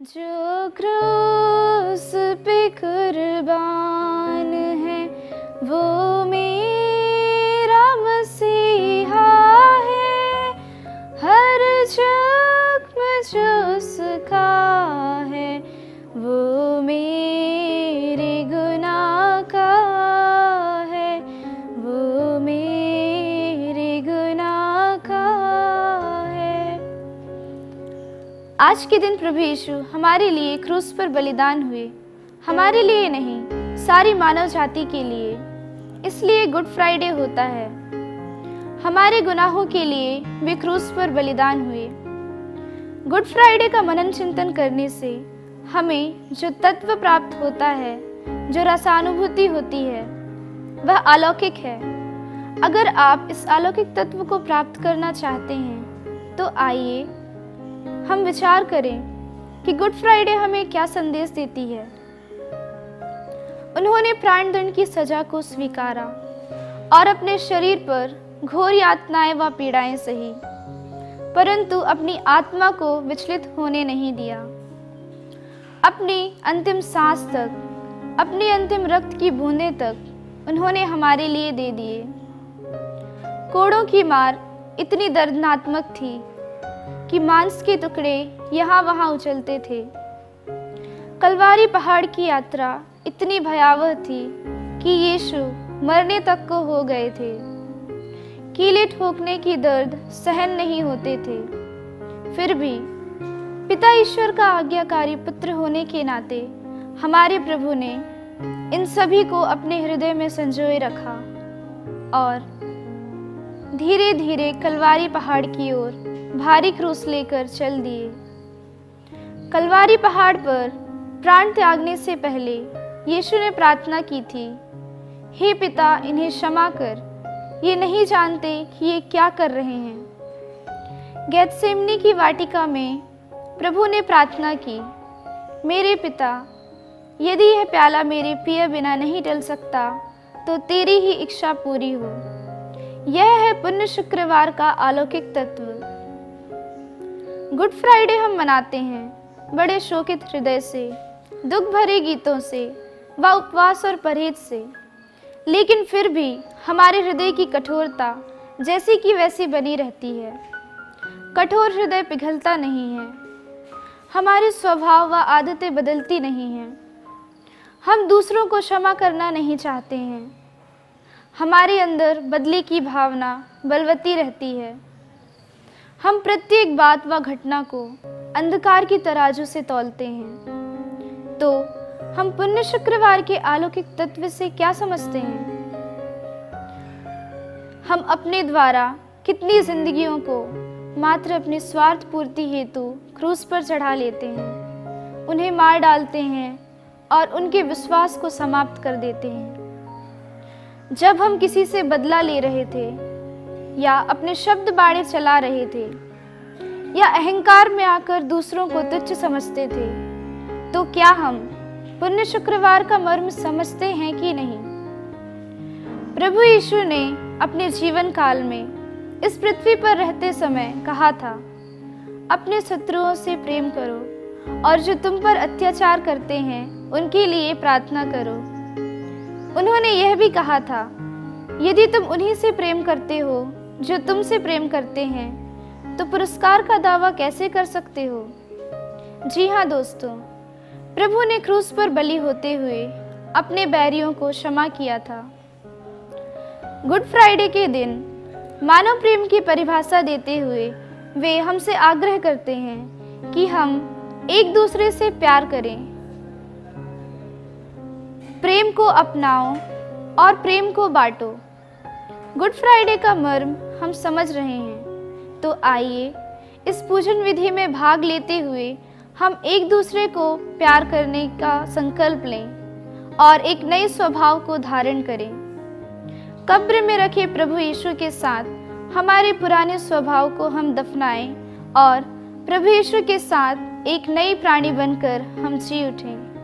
जो क्रूस पे कुर्बान है वो मेरा मसीहा है। हर जख्म जो उसका है वो मेरे गुनाह का है, वो मेरे गुनाह का है। आज के दिन प्रभु यीशु हमारे लिए क्रूस पर बलिदान हुए, हमारे लिए नहीं, सारी मानव जाति के लिए। इसलिए गुड फ्राइडे होता है। हमारे गुनाहों के लिए वे क्रूस पर बलिदान हुए। गुड फ्राइडे का मनन चिंतन करने से हमें जो तत्व प्राप्त होता है, जो रसानुभूति होती है, वह अलौकिक है। अगर आप इस अलौकिक तत्व को प्राप्त करना चाहते हैं तो आइए हम विचार करें कि गुड फ्राइडे हमें क्या संदेश देती है। उन्होंने प्राणदंड की सजा को स्वीकारा और अपने शरीर पर घोर यातनाएं व पीड़ाएं सही, परंतु अपनी आत्मा को विचलित होने नहीं दिया। अपनी अंतिम सांस तक, अपनी अंतिम रक्त की बूंदें तक उन्होंने हमारे लिए दे दिए। कोड़ों की मार इतनी दर्दनात्मक थी कि मांस के टुकड़े यहाँ वहाँ उछलते थे। कलवारी पहाड़ की यात्रा इतनी भयावह थी कि यीशु मरने तक को हो गए थे। कीले ठोकने की दर्द सहन नहीं होते थे। फिर भी पिता ईश्वर का आज्ञाकारी पुत्र होने के नाते हमारे प्रभु ने इन सभी को अपने हृदय में संजोए रखा और धीरे धीरे कलवारी पहाड़ की ओर भारी क्रूस लेकर चल दिए। कलवारी पहाड़ पर प्राण त्यागने से पहले यीशु ने प्रार्थना की थी, हे पिता, इन्हें क्षमा कर, ये नहीं जानते कि ये क्या कर रहे हैं। गेतसेमनी की वाटिका में प्रभु ने प्रार्थना की, मेरे पिता, यदि यह प्याला मेरे पिए बिना नहीं टल सकता तो तेरी ही इच्छा पूरी हो। यह है पुण्य शुक्रवार का अलौकिक तत्व। गुड फ्राइडे हम मनाते हैं बड़े शोकित हृदय से, दुख भरे गीतों से व उपवास और परहेज से, लेकिन फिर भी हमारे हृदय की कठोरता जैसी की वैसी बनी रहती है। कठोर हृदय पिघलता नहीं है। हमारे स्वभाव व आदतें बदलती नहीं हैं। हम दूसरों को क्षमा करना नहीं चाहते हैं। हमारे अंदर बदले की भावना बलवती रहती है। हम प्रत्येक बात व घटना को अंधकार की तराजू से तौलते हैं। तो हम पुण्य शुक्रवार के अलौकिक तत्व से क्या समझते हैं? हम अपने द्वारा कितनी जिंदगियों को मात्र अपनी स्वार्थ पूर्ति हेतु क्रूस पर चढ़ा लेते हैं, उन्हें मार डालते हैं और उनके विश्वास को समाप्त कर देते हैं। जब हम किसी से बदला ले रहे थे या अपने शब्द बाड़े चला रहे थे या अहंकार में आकर दूसरों को तुच्छ समझते थे, तो क्या हम पुण्य शुक्रवार का मर्म समझते हैं कि नहीं? प्रभु यीशु ने अपने जीवन काल में इस पृथ्वी पर रहते समय कहा था, अपने शत्रुओं से प्रेम करो और जो तुम पर अत्याचार करते हैं उनके लिए प्रार्थना करो। उन्होंने यह भी कहा था, यदि तुम उन्हीं से प्रेम करते हो जो तुमसे प्रेम करते हैं तो पुरस्कार का दावा कैसे कर सकते हो? जी हाँ दोस्तों, प्रभु ने क्रूस पर बलि होते हुए अपने बैरियों को क्षमा किया था। गुड फ्राइडे के दिन मानव प्रेम की परिभाषा देते हुए वे हमसे आग्रह करते हैं कि हम एक दूसरे से प्यार करें, प्रेम को अपनाओ और प्रेम को बांटो। गुड फ्राइडे का मर्म हम समझ रहे हैं, तो आइए इस पूजन विधि में भाग लेते हुए हम एक दूसरे को प्यार करने का संकल्प लें और एक नए स्वभाव को धारण करें। कब्र में रखे प्रभु यीशु के साथ हमारे पुराने स्वभाव को हम दफनाएं और प्रभु यीशु के साथ एक नई प्राणी बनकर हम जी उठें।